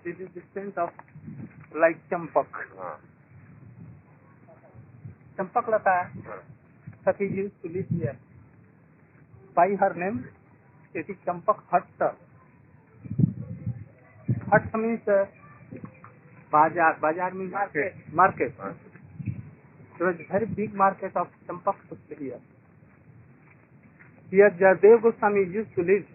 This is the scent of like champak. Champak Lata, Sati used to live here. By her name, it is Champak Hatta. Hatta means Bajar. Bajar means market. There was a very big market of Champak here. Here Jadav Goswami used to live,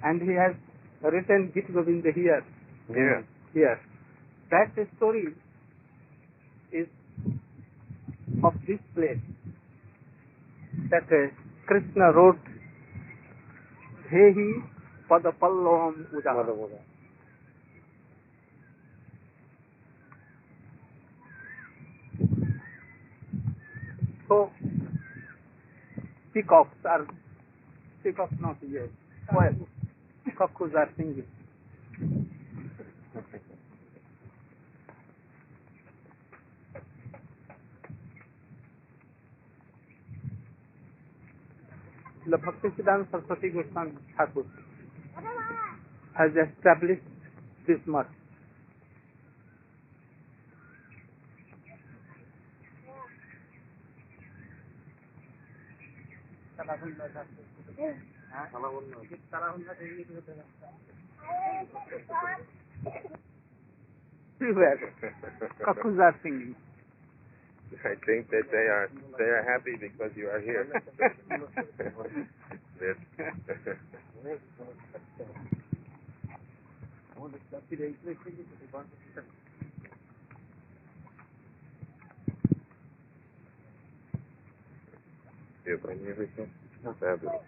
and he has written Gita Govinda here. Here. That story is of this place. That Krishna wrote, Hehi Padapallam Uda. So, peacocks not here. Well, cuckoos are singing. The Bhaktisiddhanta Saraswati Goswami Thakur has established this much. Everywhere, cuckoos are singing. I think that they are happy because you are here. Do you bring everything? Fabulous.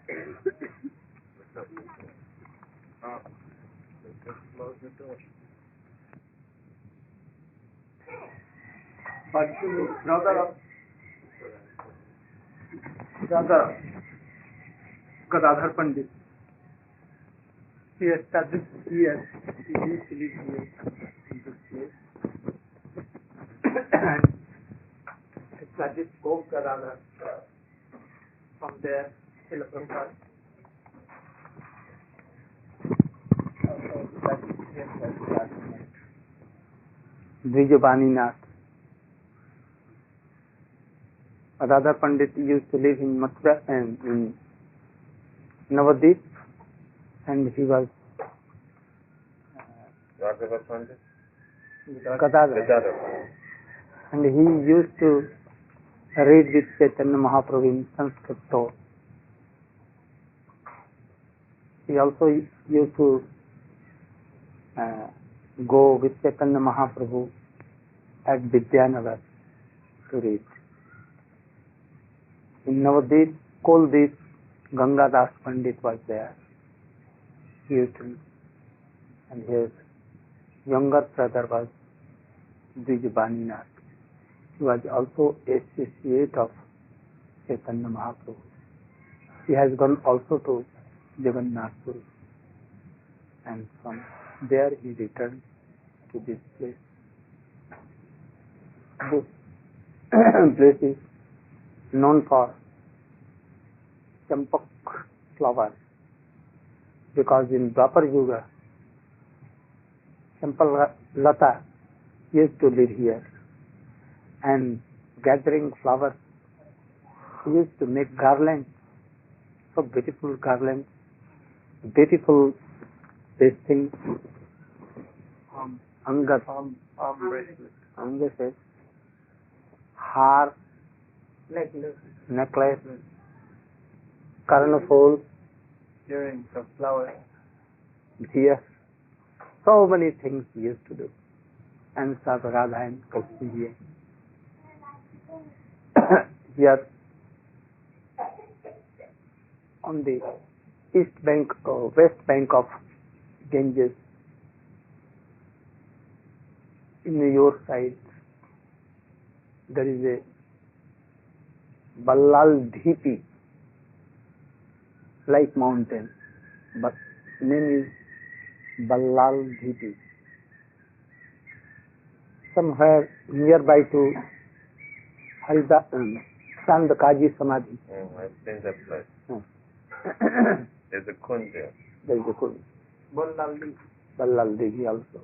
Close the door. But brother Gadadhar Pandit, he established here, he used to live here in this place, and established Gop Gadadhar. From there, Prabhupada. Dvijabani Nath. Radha Pandit used to live in Mathura and in Navadvip, and he was Gadadhar. And he used to read with Chaitanya Mahaprabhu in Sanskrit. So he also used to go with Chaitanya Mahaprabhu at Vidyanagar to read. In Navadvip, Koldip, Gangadas Pandit was there. He used to, and his younger brother was Dvijabani Nath. He was also associate of Chaitanya Mahaprabhu. He has gone also to Jagannath Puri, and from there he returned to this place. This place is known for champak flower, because in Dwapar Yuga, Champak Lata used to live here, and gathering flowers, he used to make garlands, so beautiful garlands, beautiful this thing, arm bracelet, haar, necklace, karnaful, earrings of flowers. Yes, so many things he used to do, and serve Radha and Krishna here. Here on the east bank or west bank of Ganges, in your side, there is a Ballal Dhipi, like mountain, but name is Ballal Dhipi. Somewhere nearby to Chandakaji Samadhi. I've seen that place. Oh. There's a kund there. There is a kund. Ballal Devi also.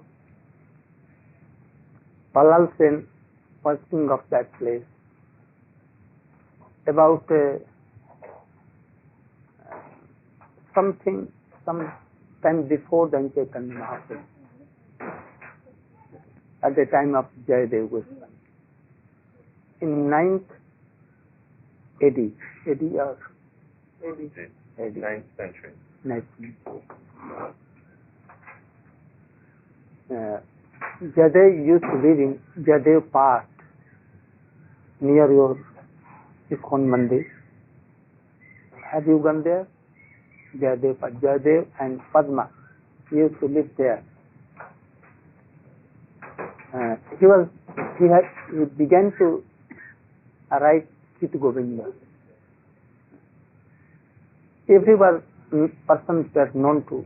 Ballal Sen was king of that place. About some time before the Chaitanya Mahaprabhu, at the time of Jayadev Goswami, in 9th AD or AD, 9th century. 9th century. Jayadev used to live in Jayadev Park near your Iskon Mandir. Have you gone there? Jayadev and Padma used to live there. He began to write Chit Govinda. Every person were known to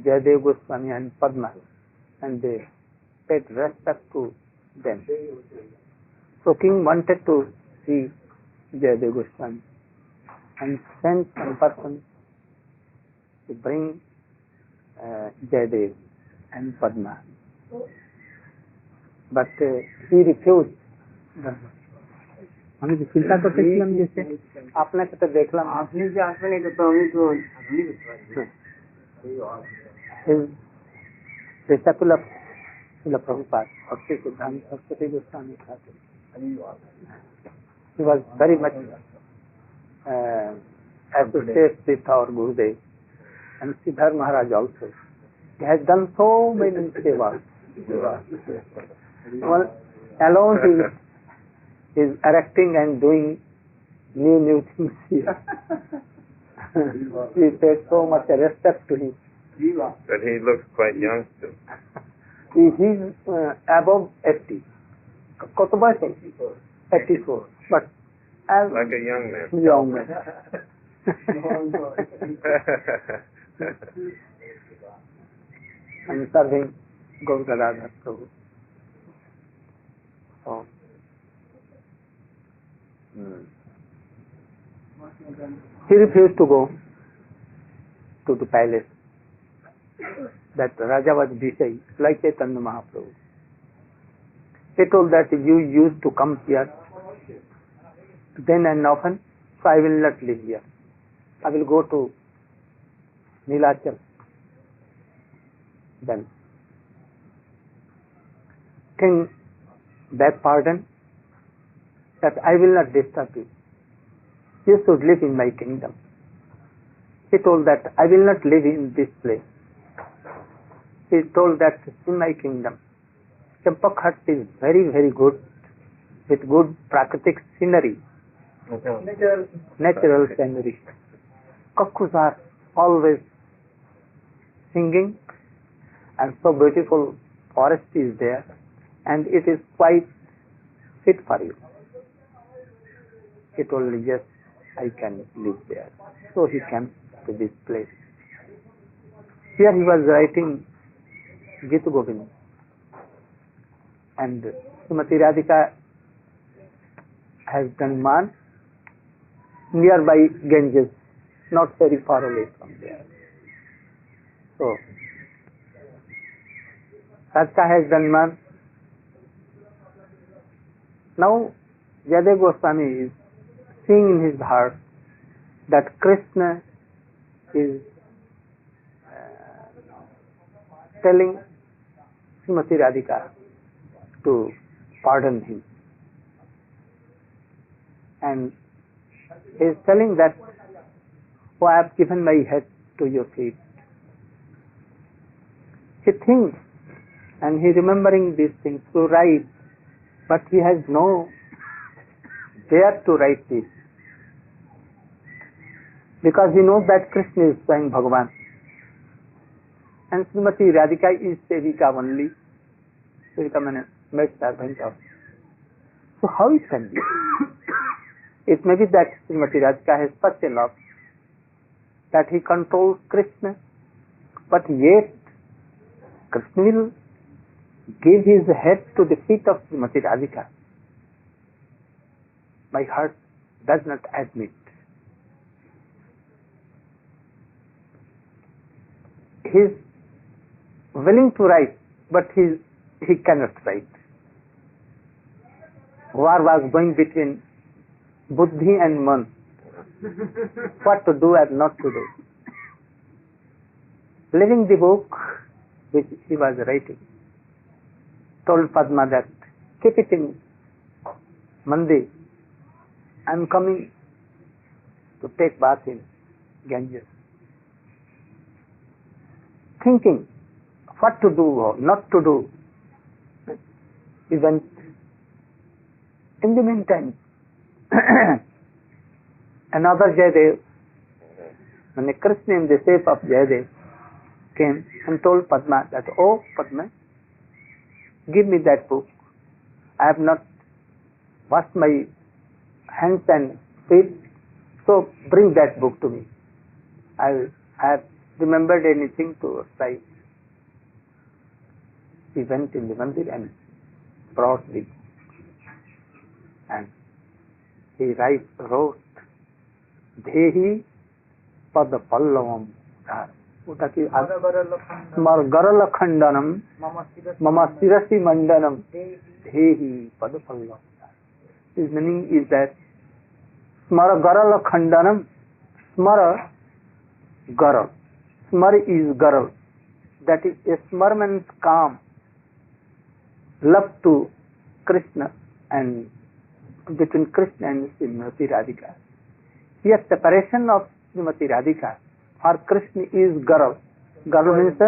Jayadev Goswami and Padma, and they paid respect to them. So king wanted to see Jayadev Goswami and sent some person to bring Jayadev and Padma. But he refused. আমি তো চিন্তা করতেছিলাম যে আপনাকে তো দেখলাম, আপনি যে আসবেন এটা তো আমি তো disciple of Srila Prabhupada, Bhakti Siddhanta Saraswati Goswami Thakur. He was very much associated with our Gurudev and Siddhar Maharaj also. He has done so many sevas. Well, alone he is erecting and doing new things here. We paid so much respect to him. But he looks quite young still. He is above 80. কত বয়স? 84. But as like a young man. Young man. I'm serving Gaur Gadadhar Prabhu. So, he refused to go to the palace that Raja was Vishay, like Chaitanya Mahaprabhu. He told that you used to come here then and often, so I will not live here. I will go to Nilachal. Then King begged pardon that I will not disturb you. You should live in my kingdom. He told that I will not live in this place. He told that in my kingdom, Champak Hut is very, very good, with good Prakritic scenery, natural scenery. Cuckoos are always singing, and so beautiful forest is there, and it is quite fit for you. He told me, yes, I can live there. So he came to this place. Here he was writing Gita Govinda, and Srimati Radhika has done man nearby Ganges, not very far away from there. So Radhika has done man. Now Jayadev Goswami is seeing in his heart that Krishna is telling Srimati Radhika to pardon him, and he is telling that, oh, I have given my head to your feet. He thinks, and he remembering these things to write, but he has no dare to write this, because he knows that Krishna is Swayam Bhagavan, and Srimati Radhika is Sevika only. Sevika means maid servant of. So how it can be? It may be that Srimati Radhika has such a love that he controls Krishna, but yet Krishna will give his head to the feet of Srimati Radhika. My heart does not admit. he is willing to write, but he cannot write. War was going between Buddhi and Man. What to do and not to do. Leaving the book which he was writing, told Padma that keep it in Mandir. I am coming to take bath in Ganges. Thinking what to do or not to do. He went. In the meantime, another Jayadev, when Krishna in the shape of Jayadev came and told Padma that, oh Padma, give me that book. I have not washed my hands and feet, so bring that book to me. I have remembered anything to write. He went in the mandir and brought the book. And he wrote, Dehi Pada Pallavam Smar Garala Khandanam Mama Sirasi Mandanam Dehi Pada Pallavam. His meaning is that Smara Garala Khandanam, Smara Garal. Smar is Garal. That is a smar means calm, love to Krishna and between Krishna and Srimati Radhika. Here separation of Srimati Radhika for Krishna is Garal. Garal means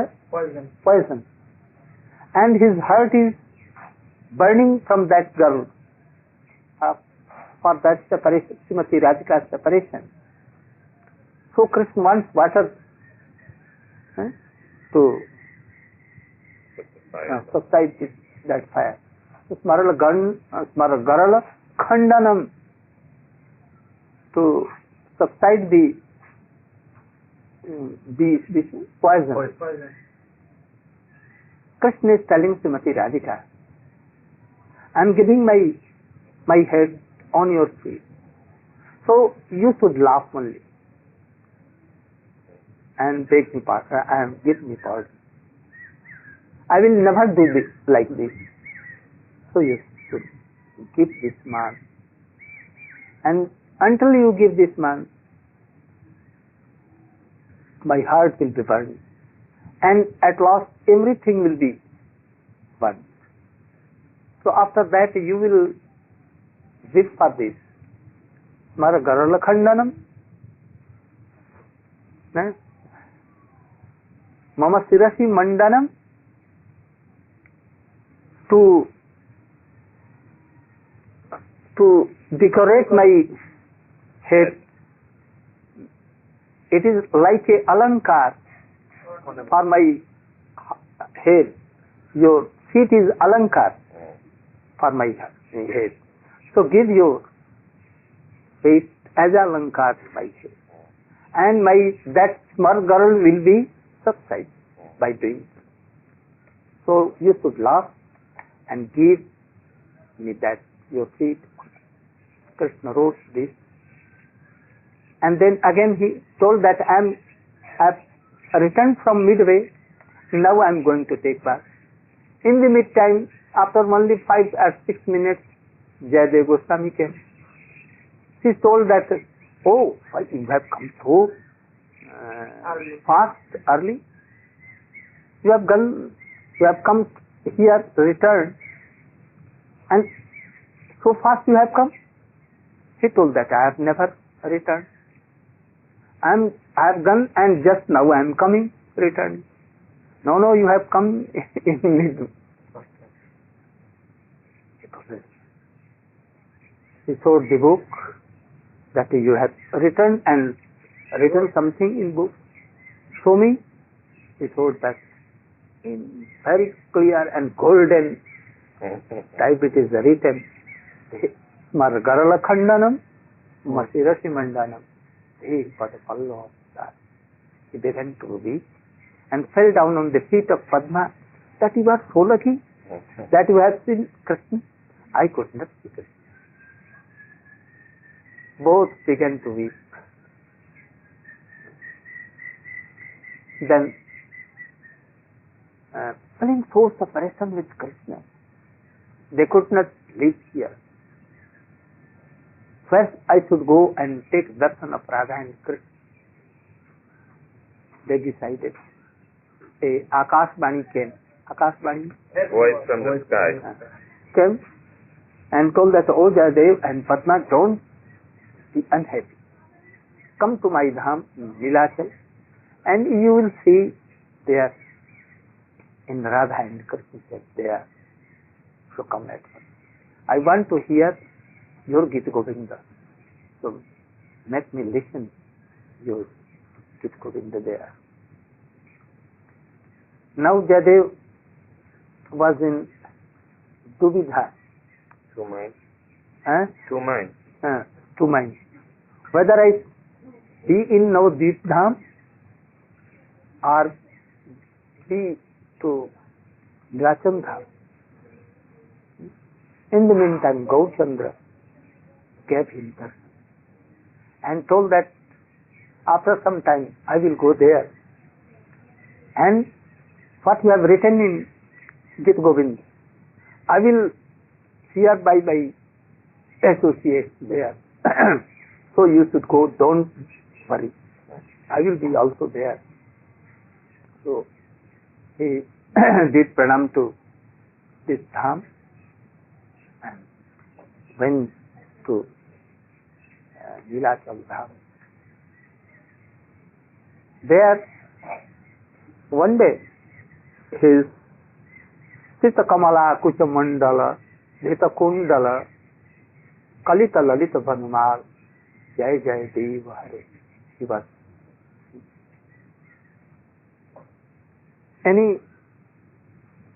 poison. And his heart is burning from that Garal. For that separation, Srimati Radhika's separation. So Krishna wants water to subside that fire. So Smarala Garala Khandanam, to subside the poison. Krishna is telling Srimati Radhika, I am giving my head on your feet, so you should laugh only and beg me pardon and give me pardon. I will never do this like this. So you should give this man, and until you give this man, my heart will be burned, and at last everything will be burned. So after that you will weep for this. Mara Garala Khandanam, Mama Sirasi Mandanam, to decorate my head. It is like a alankar for my head. Your feet is alankar for my head. So give your feet as alankar to my head. And that small girl will be subside by doing so. So you should laugh and give me that your feet. Krishna wrote this, and then again he told that I have returned from midway, now I am going to take bath. In the meantime, after only 5 or 6 minutes, Jayadev Goswami came. She told that, oh, you have come so fast, early. You have come here, returned, and so fast you have come. He told that I have never returned. I have gone and just now I am coming, returned. No, you have come in mid. He showed the book that you have written and written something in book. Show me. He showed that in very clear and golden type it is written. Smar Garala Khandanam, Masirasi Mandanam. He got a follow of that. He began to weep and fell down on the feet of Padma. That you are so lucky that you have seen Krishna. I could not see Krishna. Both began to weep. Then feeling so separation with Krishna. They could not live here. First I should go and take darshan of Radha and Krishna. They decided. A Akashvani came. Akashvani Voice from the sky. came and told that, "Oh Jayadev and Padma, don't be unhappy. Come to my dham in Nilachal and you will see there in Radha and Krishna said there. So come at once. I want to hear your Gita Govinda. So let me listen your Gita Govinda there." Now Jayadev was in Duvidha. Two minds. Huh? Two minds. Two minds. Whether I be in Navadvip Dham or be to Nilachal Dham. In the meantime, Gaurchandra gave him darshan and told that after some time I will go there and what you have written in Gita Govind, I will hear by my associates there. So you should go, don't worry. I will be also there. So he did pranam to this dham and went to Nilachal Dham. There, one day, his Sita Kamala Kucha Mandala, Dhita Kundala, Kalita Lalita Vanumal, Jai Jai Deva Hare. He was. Any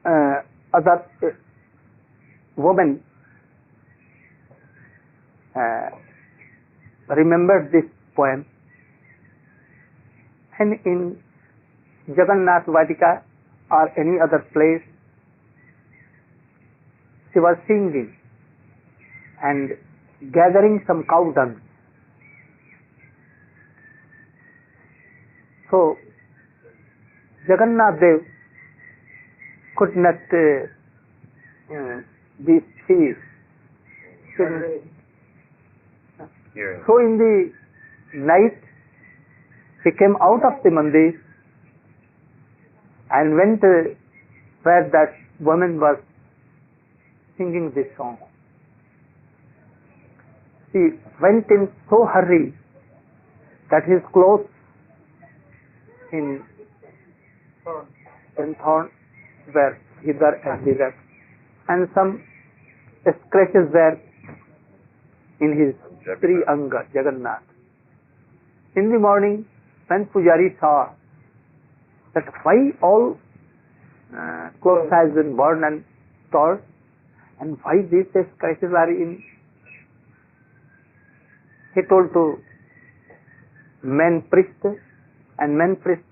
other woman remembered this poem, and in Jagannath Vatika or any other place she was singing and gathering some cow dung. So Jagannath Dev could not be seen. So in the night he came out of the mandir and went where that woman was singing this song. He went in so hurry that his clothes in thorn were hither and thither, and some scratches were in his Sri Anga, Jagannath. In the morning, when Pujari saw that why all clothes has been burned and torn, and why these scratches are in, he told to men priest, and men priest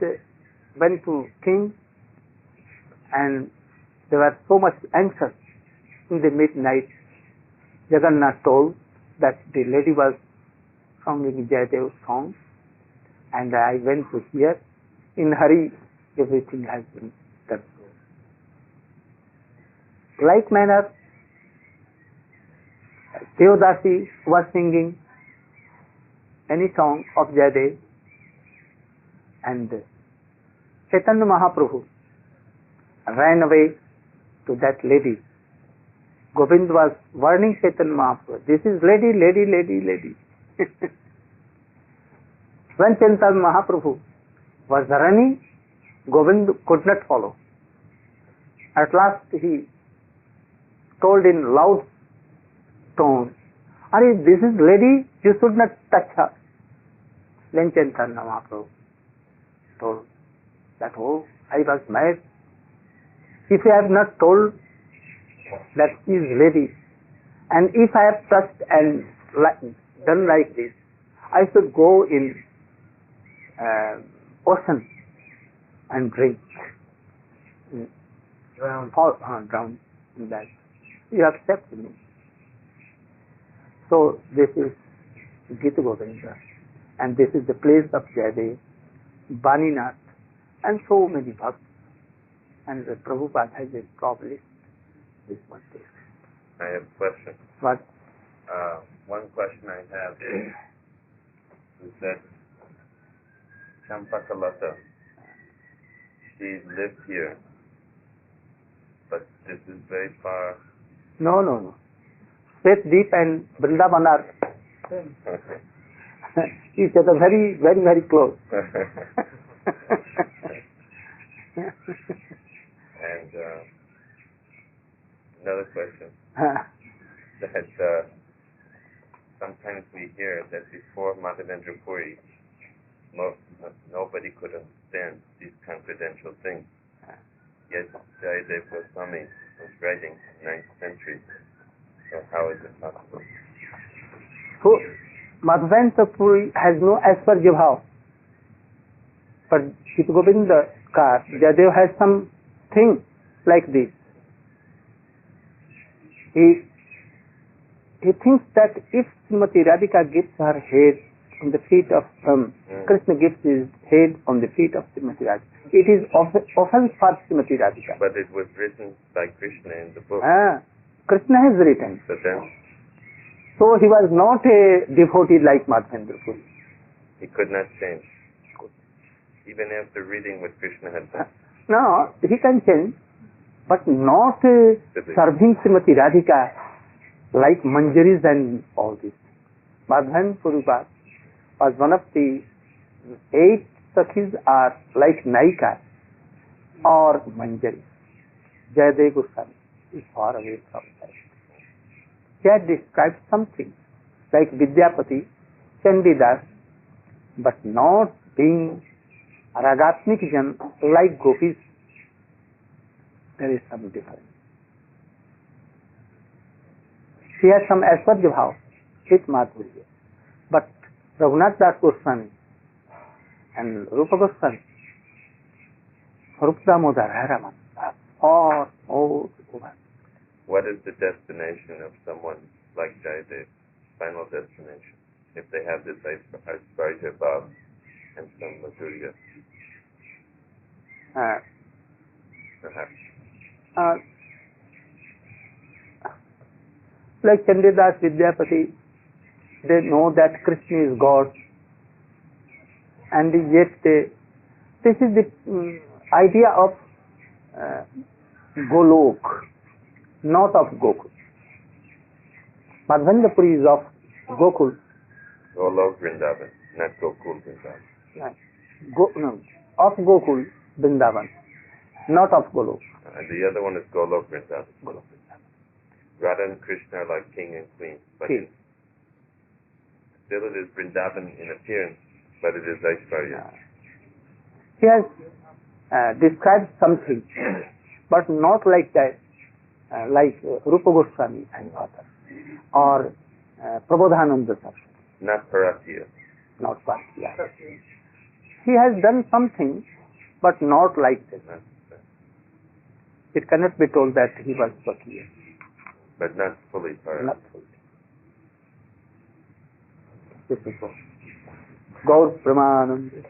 went to king, and they were so much anxious. In the midnight, Jagannath told that the lady was singing Jayadev's song, and I went to hear. In hurry, everything has been done. Like manner, Devdasi was singing any song of Jayadev, and Chaitanya Mahaprabhu ran away to that lady. Govind was warning Chaitanya Mahaprabhu, this is lady. When Chaitanya Mahaprabhu was running, Govind could not follow. At last he told in loud tone, "Are this is lady, you should not touch her." Then Chaitanya Mahaprabhu told that, "Oh, I was mad. If I have not told that she is lady, and if I have touched and done like this, I should go in ocean and drink, drown in that. You accept me." So this is Gita Govinda, and this is the place of Jayadev, Baninath, and so many bhakts. And the Prabhupada has established this one thing. I have a question. What? One question I have is that Champakalata, she lived here, but this is very far. No. Deep and Vrindavan are each other very, very, very close. And another question, that sometimes we hear that before Madhavendra Puri, nobody could understand these confidential things. Yet Jayadev Goswami was writing in the 9th century. So how is it possible? So Madhavendra Puri has no Aishwarya bhav. But Gita Govinda ka Jayadev has something like this. He thinks that if Srimati Radhika gives her head on the feet of Krishna gives his head on the feet of Srimati Radhika, it is offense for Srimati Radhika. But it was written by Krishna in the book. Krishna has written. So he was not a devotee like Madhavendra Puri. He could not change, even after reading what Krishna had done. No, he can change, but not serving Srimati Radhika like Manjaris and all this. Madhavendra Puri was one of the 8 Sakhis are like Naika or Manjari. Jayadev Goswami is far away from that. He had described something like Vidyapati, Chandidas, but not being Ragatmik Jan like Gopis. There is some difference. He has some Aishwarya bhav with Madhurya. But Raghunath Das Goswami and Rupa Goswami, Rupa Damodar, Haraman, or over. What is the destination of someone like Jayadev? Final destination, if they have this Aishwarya bhav and some Madhurya? Perhaps. Like Chandidas, Vidyapati, they know that Krishna is God, and yet this is the idea of Golok, not of Gokul. Madhavendra Puri is of Gokul. Golok Vrindavan, not Gokul Vrindavan. No, of Gokul Vrindavan, not of Golok. And the other one is Golok Vrindavan. Radha and Krishna are like king and queen, but still it is Vrindavan in appearance, but it is Aishwarya. He has described something, but not like that, like Rupa Goswami and others, or Prabodhananda Saraswati. Not Parakya. Not Parakya. He has done something, but not like this. It cannot be told that he was Parakya. But not fully Parakya. Not fully. This is all. Gaur Pramananda.